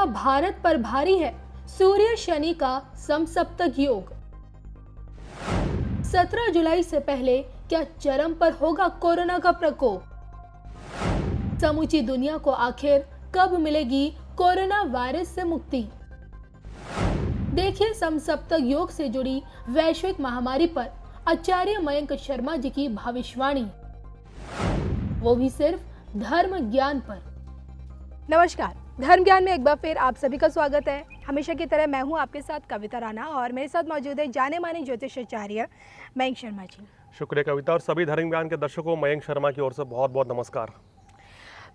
क्या भारत पर भारी है सूर्य शनि का समसप्तक योग? 17 जुलाई से पहले क्या चरम पर होगा कोरोना का प्रकोप? समूची दुनिया को आखिर कब मिलेगी कोरोना वायरस से मुक्ति? देखिए समसप्तक योग से जुड़ी वैश्विक महामारी पर आचार्य मयंक शर्मा जी की भविष्यवाणी, वो भी सिर्फ धर्म ज्ञान पर। नमस्कार, धर्म ज्ञान में एक बार फिर आप सभी का स्वागत है। हमेशा की तरह मैं हूं आपके साथ कविता राणा और मेरे साथ मौजूद है जाने माने ज्योतिषाचार्य मयंक शर्मा जी। शुक्रिया कविता, और सभी धर्म ज्ञान के दर्शकों मयंक शर्मा की ओर से बहुत बहुत नमस्कार।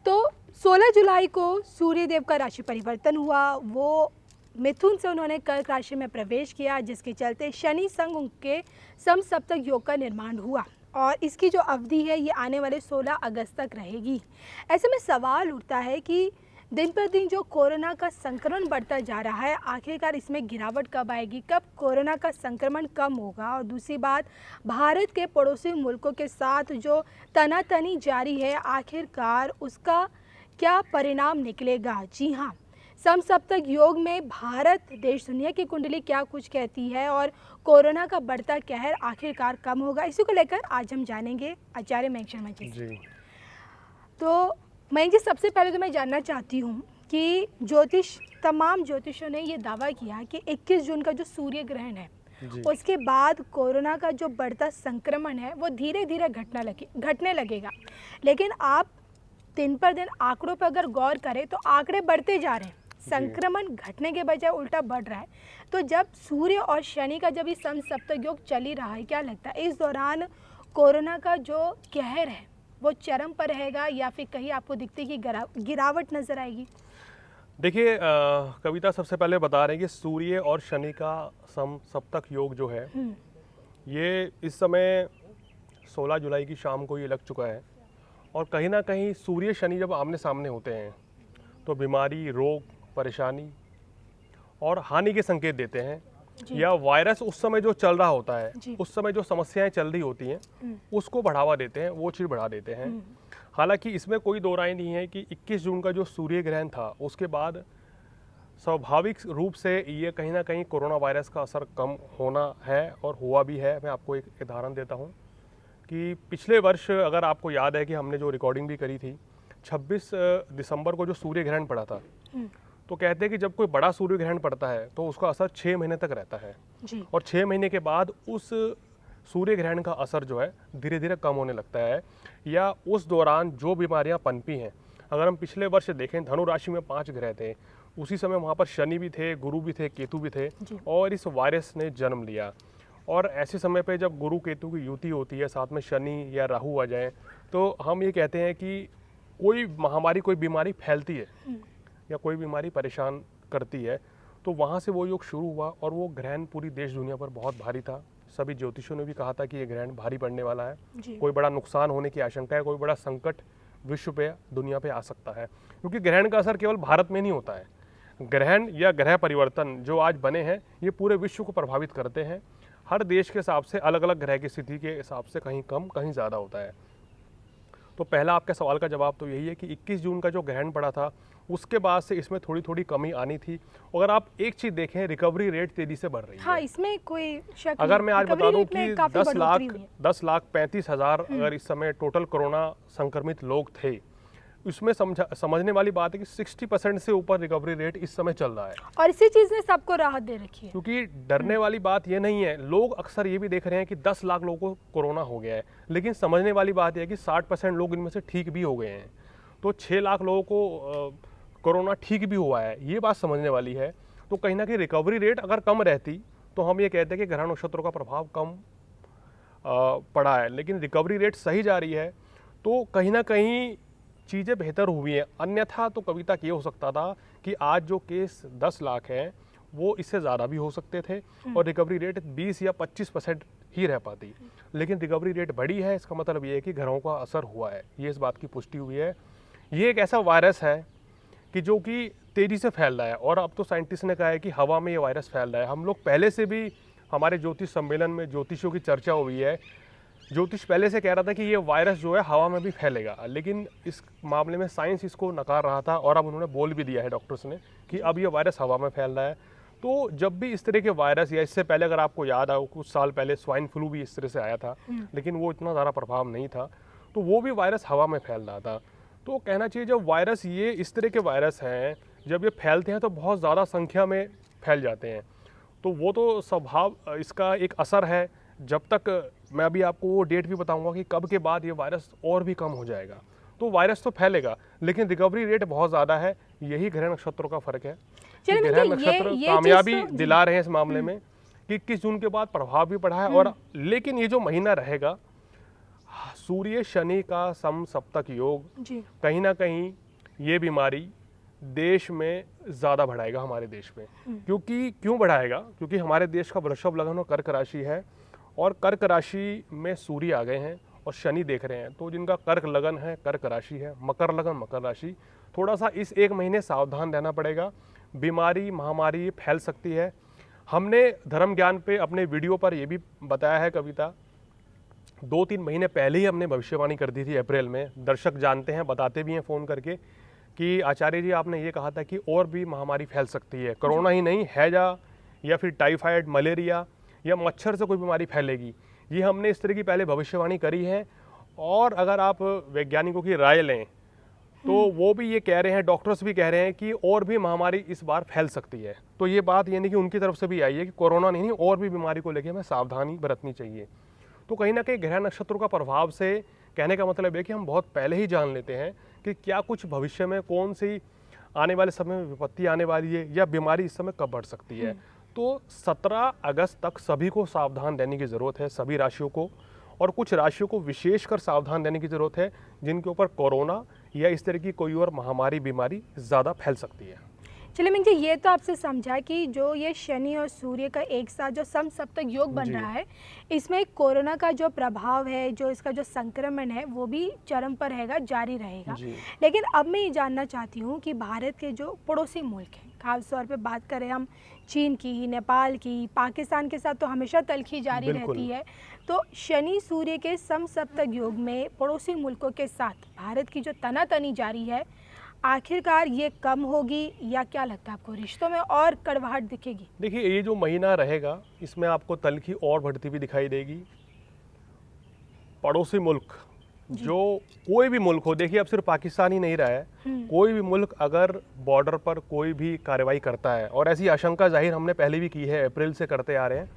तो 16 जुलाई को सूर्य देव का राशि परिवर्तन हुआ, वो मिथुन से उन्होंने कर्क राशि में प्रवेश किया, जिसके चलते शनि संग उनके समसप्तक योग का निर्माण हुआ और इसकी जो अवधि है ये आने वाले 16 अगस्त तक रहेगी। ऐसे में सवाल उठता है कि दिन पर दिन जो कोरोना का संक्रमण बढ़ता जा रहा है, आखिरकार इसमें गिरावट कब आएगी, कब कोरोना का संक्रमण कम होगा? और दूसरी बात, भारत के पड़ोसी मुल्कों के साथ जो तनातनी जारी है, आखिरकार उसका क्या परिणाम निकलेगा? जी हाँ, समसप्तक योग में भारत देश दुनिया की कुंडली क्या कुछ कहती है और कोरोना का बढ़ता कहर आखिरकार कम होगा, इसी को लेकर आज हम जानेंगे आचार्य मयंक शर्मा जी। तो मयंक जी, सबसे पहले तो मैं जानना चाहती हूँ कि तमाम ज्योतिषों ने ये दावा किया कि 21 जून का जो सूर्य ग्रहण है उसके बाद कोरोना का जो बढ़ता संक्रमण है वो धीरे धीरे घटने लगेगा। लेकिन आप दिन पर दिन आंकड़ों पर अगर गौर करें तो आंकड़े बढ़ते जा रहे हैं, संक्रमण घटने के बजाय उल्टा बढ़ रहा है। तो जब सूर्य और शनि का जब ये समसप्तक योग चल ही रहा है, क्या लगता है इस दौरान कोरोना का जो कहर है वो चरम पर रहेगा या फिर कहीं आपको दिखती है कि गिरावट नजर आएगी? देखिए कविता, सबसे पहले बता रहे हैं कि सूर्य और शनि का समसप्तक योग जो है ये इस समय 16 जुलाई की शाम को ये लग चुका है। और कहीं ना कहीं सूर्य शनि जब आमने सामने होते हैं तो बीमारी, रोग, परेशानी और हानि के संकेत देते हैं, या वायरस उस समय जो चल रहा होता है, उस समय जो समस्याएं चल रही होती हैं उसको बढ़ावा देते हैं, वो चीज़ बढ़ा देते हैं। हालांकि इसमें कोई दो राय नहीं है कि 21 जून का जो सूर्य ग्रहण था उसके बाद स्वाभाविक रूप से ये कहीं ना कहीं कोरोना वायरस का असर कम होना है और हुआ भी है। मैं आपको एक उदाहरण देता हूँ कि पिछले वर्ष अगर आपको याद है कि हमने जो रिकॉर्डिंग भी करी थी, 26 दिसंबर को जो सूर्य ग्रहण पड़ा था, तो कहते हैं कि जब कोई बड़ा सूर्य ग्रहण पड़ता है तो उसका असर 6 महीने तक रहता है और 6 महीने के बाद उस सूर्य ग्रहण का असर जो है धीरे धीरे कम होने लगता है। या उस दौरान जो बीमारियां पनपी हैं, अगर हम पिछले वर्ष देखें, धनु राशि में 5 ग्रह थे, उसी समय वहाँ पर शनि भी थे, गुरु भी थे, केतु भी थे, और इस वायरस ने जन्म लिया। और ऐसे समय पे जब गुरु केतु की युति होती है, साथ में शनि या राहु आ जाए, तो हम ये कहते हैं कि कोई महामारी, कोई बीमारी फैलती है या कोई बीमारी परेशान करती है, तो वहाँ से वो योग शुरू हुआ। और वो ग्रहण पूरी देश दुनिया पर बहुत भारी था। सभी ज्योतिषों ने भी कहा था कि ये ग्रहण भारी पड़ने वाला है, कोई बड़ा नुकसान होने की आशंका है, कोई बड़ा संकट विश्व पे, दुनिया पे आ सकता है। क्योंकि ग्रहण का असर केवल भारत में नहीं होता है, ग्रहण या ग्रह परिवर्तन जो आज बने हैं ये पूरे विश्व को प्रभावित करते हैं। हर देश के हिसाब से अलग अलग ग्रह की स्थिति के हिसाब से कहीं कम कहीं ज़्यादा होता है। तो पहला आपके सवाल का जवाब तो यही है कि 21 जून का जो ग्रहण पड़ा था उसके बाद से इसमें थोड़ी थोड़ी कमी आनी थी। अगर आप एक चीज़ देखें, रिकवरी रेट तेजी से बढ़ रही है। हाँ, इसमें कोई शक अगर मैं आज बता दूं कि 10,30,000 अगर इस समय टोटल कोरोना संक्रमित लोग थे, उसमें समझने वाली बात है कि 60% से ऊपर रिकवरी रेट इस समय चल रहा है। और इसी चीज़ ने सबको राहत दे रखी है। क्योंकि डरने वाली बात ये नहीं है, लोग अक्सर ये भी देख रहे हैं कि 10 लाख लोगों को कोरोना हो गया है, लेकिन समझने वाली बात यह है कि 60% लोग इनमें से ठीक भी हो गए हैं। तो 6 लाख लोगों को कोरोना ठीक भी हुआ है, ये बात समझने वाली है। तो कहीं ना कहीं रिकवरी रेट अगर कम रहती तो हम ये कहते हैं कि ग्रह नक्षत्रों का प्रभाव कम पड़ा है, लेकिन रिकवरी रेट सही जा रही है, तो कहीं ना कहीं चीज़ें बेहतर हुई हैं। अन्यथा तो कविता ये हो सकता था कि आज जो केस 10 लाख हैं वो इससे ज़्यादा भी हो सकते थे और रिकवरी रेट 20 या 25% ही रह पाती। लेकिन रिकवरी रेट बढ़ी है, इसका मतलब ये है कि घरों का असर हुआ है, ये इस बात की पुष्टि हुई है। ये एक ऐसा वायरस है कि जो कि तेज़ी से फैल रहा है, और अब तो साइंटिस्ट ने कहा है कि हवा में ये वायरस फैल रहा है। हम लोग पहले से भी, हमारे ज्योतिष सम्मेलन में ज्योतिषियों की चर्चा हुई है ज्योतिष पहले से कह रहा था कि ये वायरस जो है हवा में भी फैलेगा, लेकिन इस मामले में साइंस इसको नकार रहा था और अब उन्होंने बोल भी दिया है डॉक्टर्स ने कि अब ये वायरस हवा में फैल रहा है। तो जब भी इस तरह के वायरस, या इससे पहले अगर आपको याद हो कुछ साल पहले स्वाइन फ्लू भी इस तरह से आया था, लेकिन वो इतना ज़्यादा प्रभाव नहीं था, तो वो भी वायरस हवा में फैल रहा था। तो कहना चाहिए जब वायरस, ये इस तरह के वायरस हैं, जब ये फैलते हैं तो बहुत ज़्यादा संख्या में फैल जाते हैं, तो वो तो स्वभाव इसका एक असर है। जब तक मैं अभी आपको वो डेट भी बताऊंगा कि कब के बाद ये वायरस और भी कम हो जाएगा। तो वायरस तो फैलेगा, लेकिन रिकवरी रेट बहुत ज़्यादा है। यही ग्रह नक्षत्रों का फर्क है कि ग्रह नक्षत्र कामयाबी दिला रहे हैं इस मामले में कि 21 जून के बाद प्रभाव भी पड़ा है। और लेकिन ये जो महीना रहेगा, सूर्य शनि का समसप्तक योग कहीं ना कहीं ये बीमारी देश में ज़्यादा बढ़ाएगा, हमारे देश में। क्यों बढ़ाएगा? क्योंकि हमारे देश का वृषभ लगन और कर्क राशि है, और कर्क राशि में सूर्य आ गए हैं और शनि देख रहे हैं। तो जिनका कर्क लगन है, कर्क राशि है, मकर लगन, मकर राशि, थोड़ा सा इस एक महीने सावधान रहना पड़ेगा। बीमारी, महामारी फैल सकती है। हमने धर्म ज्ञान पे अपने वीडियो पर ये भी बताया है कविता, 2-3 महीने पहले ही हमने भविष्यवाणी कर दी थी अप्रैल में। दर्शक जानते हैं, बताते भी हैं फ़ोन करके कि आचार्य जी आपने ये कहा था कि और भी महामारी फैल सकती है, कोरोना ही नहीं, हैजा या फिर टाइफाइड, मलेरिया या मच्छर से कोई बीमारी फैलेगी। ये हमने इस तरह की पहले भविष्यवाणी करी है। और अगर आप वैज्ञानिकों की राय लें तो वो भी ये कह रहे हैं, डॉक्टर्स भी कह रहे हैं कि और भी महामारी इस बार फैल सकती है। तो ये बात यानी कि उनकी तरफ से भी आई है कि कोरोना नहीं, और भी बीमारी को लेकर हमें सावधानी बरतनी चाहिए। तो कहीं ना कहीं ग्रह नक्षत्रों का प्रभाव से कहने का मतलब है कि हम बहुत पहले ही जान लेते हैं कि क्या कुछ भविष्य में कौन सी आने वाले समय में विपत्ति आने वाली है या बीमारी इस समय कब बढ़ सकती है। तो 17 अगस्त तक सभी को सावधान रहने की ज़रूरत है, सभी राशियों को। और कुछ राशियों को विशेषकर सावधान रहने की ज़रूरत है जिनके ऊपर कोरोना या इस तरह की कोई और महामारी, बीमारी ज़्यादा फैल सकती है। चलिए मिंग जी, ये तो आपसे समझा कि जो ये शनि और सूर्य का एक साथ जो समसप्तक योग बन रहा है, इसमें कोरोना का जो प्रभाव है, जो इसका जो संक्रमण है, वो भी चरम पर रहेगा, जारी रहेगा। लेकिन अब मैं ये जानना चाहती हूँ कि भारत के जो पड़ोसी मुल्क हैं, खासतौर पे बात करें हम चीन की, नेपाल की, पाकिस्तान के साथ तो हमेशा तल्खी जारी रहती है। तो शनि सूर्य के समसप्तक योग में पड़ोसी मुल्कों के साथ भारत की जो तनातनी जारी है, आखिरकार ये कम होगी या क्या लगता है आपको, रिश्तों में और कड़वाहट दिखेगी? देखिए, ये जो महीना रहेगा इसमें आपको तल्खी और बढ़ती हुई दिखाई देगी। पड़ोसी मुल्क, जो कोई भी मुल्क हो, देखिए अब सिर्फ पाकिस्तान ही नहीं रहा है, कोई भी मुल्क अगर बॉर्डर पर कोई भी कार्रवाई करता है, और ऐसी आशंका जाहिर हमने पहले भी की है, अप्रैल से करते आ रहे हैं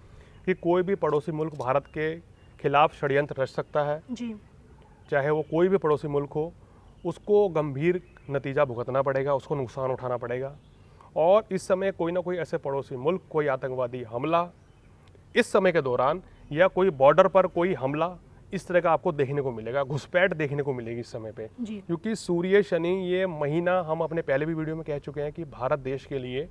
कि कोई भी पड़ोसी मुल्क भारत के खिलाफ षड्यंत्र रच सकता है जी। चाहे वो कोई भी पड़ोसी मुल्क हो, उसको गंभीर नतीजा भुगतना पड़ेगा, उसको नुकसान उठाना पड़ेगा। और इस समय कोई ना कोई ऐसे पड़ोसी मुल्क, कोई आतंकवादी हमला इस समय के दौरान, या कोई बॉर्डर पर कोई हमला इस तरह का आपको देखने को मिलेगा, घुसपैठ देखने को मिलेगी इस समय पे। क्योंकि सूर्य शनि ये महीना, हम अपने पहले भी वीडियो में कह चुके हैं कि भारत देश के लिए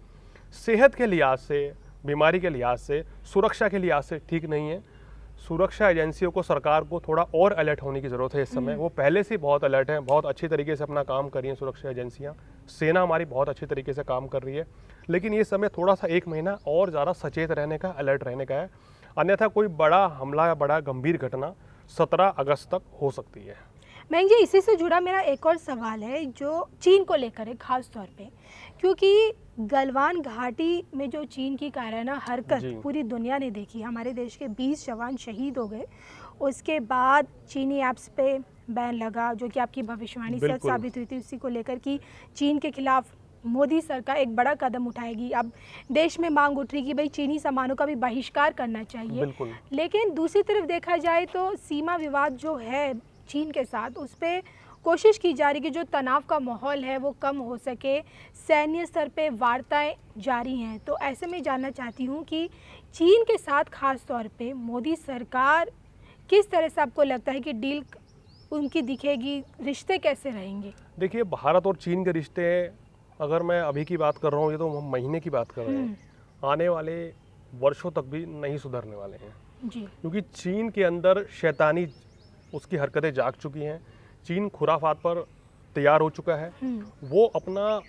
सेहत के लिहाज से, बीमारी के लिहाज से, सुरक्षा के लिहाज से ठीक नहीं है। सुरक्षा एजेंसियों को, सरकार को थोड़ा और अलर्ट होने की ज़रूरत है इस समय। वो पहले से बहुत अलर्ट हैं, बहुत अच्छी तरीके से अपना काम कर रही हैं सुरक्षा एजेंसियां, सेना हमारी बहुत अच्छी तरीके से काम कर रही है। लेकिन ये समय थोड़ा सा एक महीना और ज़्यादा सचेत रहने का, अलर्ट रहने का है। अन्यथा कोई बड़ा हमला या बड़ा गंभीर घटना 17 अगस्त तक हो सकती है। महंग जी, इसी से जुड़ा मेरा एक और सवाल है जो चीन को लेकर है खास तौर पे, क्योंकि गलवान घाटी में जो चीन की कायराना हरकत पूरी दुनिया ने देखी, हमारे देश के 20 जवान शहीद हो गए। उसके बाद चीनी ऐप्स पे बैन लगा, जो कि आपकी भविष्यवाणी सच साबित हुई थी, उसी को लेकर कि चीन के खिलाफ मोदी सरकार एक बड़ा कदम उठाएगी। अब देश में मांग उठ रही कि भाई चीनी सामानों का भी बहिष्कार करना चाहिए। लेकिन दूसरी तरफ देखा जाए तो सीमा विवाद जो है चीन के साथ, उस पर कोशिश की जा रही कि जो तनाव का माहौल है वो कम हो सके, सैन्य स्तर पे वार्ताएं जारी हैं। तो ऐसे में जानना चाहती हूँ कि चीन के साथ खास तौर पे मोदी सरकार किस तरह से, आपको लगता है कि डील उनकी दिखेगी, रिश्ते कैसे रहेंगे? देखिए, भारत और चीन के रिश्ते, अगर मैं अभी की बात कर रहा हूँ, ये तो हम महीने की बात कर रहे हैं, आने वाले वर्षों तक भी नहीं सुधरने वाले हैं जी। क्योंकि चीन के अंदर शैतानी, उसकी हरकतें जाग चुकी हैं। चीन खुराफात पर तैयार हो चुका है। वो अपना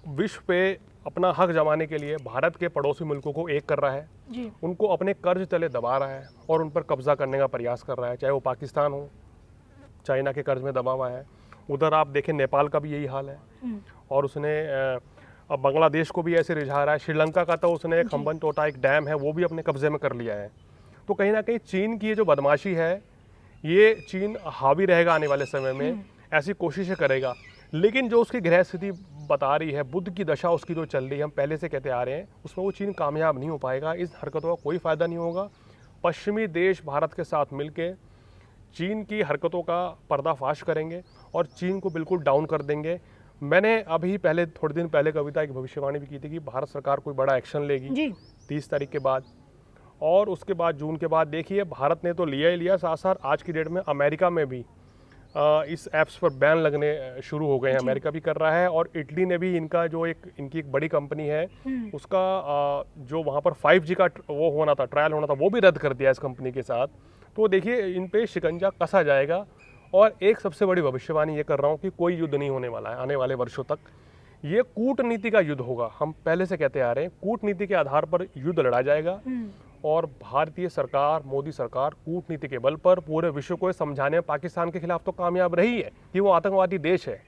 विश्व पे अपना हक जमाने के लिए भारत के पड़ोसी मुल्कों को एक कर रहा है, जी। उनको अपने कर्ज तले दबा रहा है और उन पर कब्जा करने का प्रयास कर रहा है, चाहे वो पाकिस्तान हो, चाइना के कर्ज में दबा हुआ है। उधर आप देखें नेपाल का भी यही हाल है और उसने अब बांग्लादेश को भी ऐसे रिझा रहा है। श्रीलंका का तो उसने एक हम्बनटोटा एक डैम है वो भी अपने कब्जे में कर लिया है। तो कहीं ना कहीं चीन की ये जो बदमाशी है, ये चीन हावी रहेगा आने वाले समय में, ऐसी कोशिशें करेगा। लेकिन जो उसकी ग्रह स्थिति बता रही है, बुध की दशा उसकी जो चल रही है, हम पहले से कहते आ रहे हैं, उसमें वो चीन कामयाब नहीं हो पाएगा। इस हरकतों का कोई फ़ायदा नहीं होगा। पश्चिमी देश भारत के साथ मिलके चीन की हरकतों का पर्दाफाश करेंगे और चीन को बिल्कुल डाउन कर देंगे। मैंने अभी पहले थोड़े दिन पहले कविता एक भविष्यवाणी भी की थी कि भारत सरकार कोई बड़ा एक्शन लेगी 30 तारीख के बाद, और उसके बाद जून के बाद देखिए भारत ने तो लिया ही लिया, साथ साथ आज की डेट में अमेरिका में भी इस ऐप्स पर बैन लगने शुरू हो गए हैं। अमेरिका भी कर रहा है और इटली ने भी इनका जो इनकी एक बड़ी कंपनी है उसका जो वहाँ पर 5G का वो होना था, ट्रायल होना था, वो भी रद्द कर दिया इस कंपनी के साथ। तो देखिए इन पे शिकंजा कसा जाएगा। और एक सबसे बड़ी भविष्यवाणी ये कर रहा हूँ कि कोई युद्ध नहीं होने वाला है आने वाले वर्षों तक। ये कूटनीति का युद्ध होगा। हम पहले से कहते आ रहे हैं कूटनीति के आधार पर युद्ध लड़ा जाएगा और भारतीय सरकार, मोदी सरकार कूटनीति के बल पर पूरे विश्व को समझाने में पाकिस्तान के खिलाफ तो कामयाब रही है कि वो आतंकवादी देश है।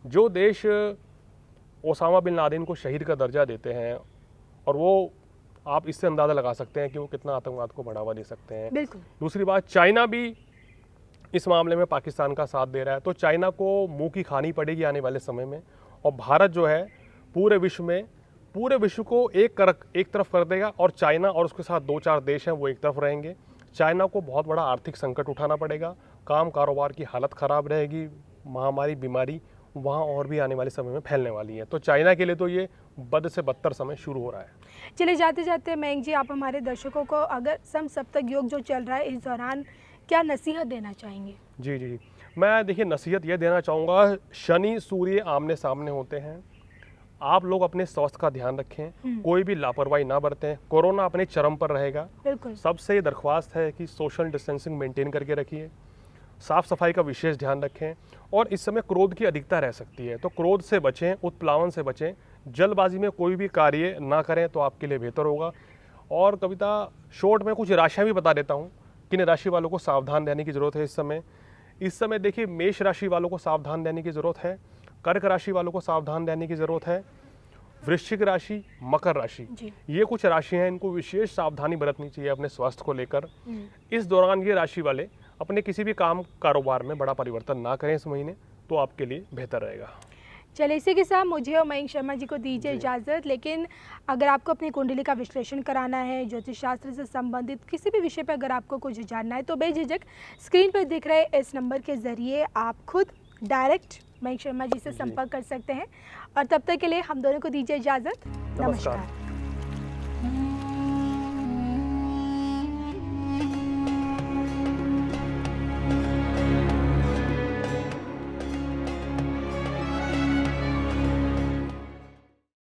जो देश ओसामा बिन लादेन को शहीद का दर्जा देते हैं, और वो आप इससे अंदाज़ा लगा सकते हैं कि वो कितना आतंकवाद को बढ़ावा दे सकते हैं। बिल्कुल। दूसरी बात, चाइना भी इस मामले में पाकिस्तान का साथ दे रहा है, तो चाइना को मुंह की खानी पड़ेगी आने वाले समय में। और भारत जो है पूरे विश्व को एक तरफ कर देगा और चाइना और उसके साथ 2-4 देश हैं वो एक तरफ रहेंगे। चाइना को बहुत बड़ा आर्थिक संकट उठाना पड़ेगा, काम कारोबार की हालत ख़राब रहेगी, महामारी बीमारी वहाँ और भी आने वाले समय में फैलने वाली है। तो चाइना के लिए तो ये बद से बदतर समय शुरू हो रहा है। चले जाते जाते मयंक जी, आप हमारे दर्शकों को अगर समसप्तक योग जो चल रहा है इस दौरान क्या नसीहत देना चाहेंगे? जी, मैं देखिए नसीहत ये देना चाहूँगा, शनि सूर्य आमने सामने होते हैं, आप लोग अपने स्वास्थ्य का ध्यान रखें, कोई भी लापरवाही ना बरतें। कोरोना अपने चरम पर रहेगा। बिल्कुल। सबसे ये दरख्वास्त है कि सोशल डिस्टेंसिंग मेंटेन करके रखिए, साफ सफाई का विशेष ध्यान रखें। और इस समय क्रोध की अधिकता रह सकती है, तो क्रोध से बचें, उत्प्लावन से बचें, जल्दबाजी में कोई भी कार्य ना करें तो आपके लिए बेहतर होगा। और कविता शॉर्ट में कुछ राशियाँ भी बता देता हूँ, किन राशि वालों को सावधान रहने की ज़रूरत है इस समय देखिए मेष राशि वालों को सावधान रहने की ज़रूरत है, कर्क राशि वालों को सावधान रहने की ज़रूरत है, वृश्चिक राशि, मकर राशि, ये कुछ राशियाँ हैं, इनको विशेष सावधानी बरतनी चाहिए अपने स्वास्थ्य को लेकर। इस दौरान ये राशि वाले अपने किसी भी काम कारोबार में बड़ा परिवर्तन ना करें इस महीने, तो आपके लिए बेहतर रहेगा। चलिए, इसी के साथ मुझे और मयंक शर्मा जी को दीजिए इजाज़त। लेकिन अगर आपको अपनी कुंडली का विश्लेषण कराना है, ज्योतिष शास्त्र से संबंधित किसी भी विषय पर अगर आपको कुछ जानना है, तो बेझिझक स्क्रीन पर दिख रहे इस नंबर के ज़रिए आप खुद डायरेक्ट मयंक शर्मा जी से संपर्क कर सकते हैं। और तब तक के लिए हम दोनों को दीजिए इजाज़त। नमस्कार।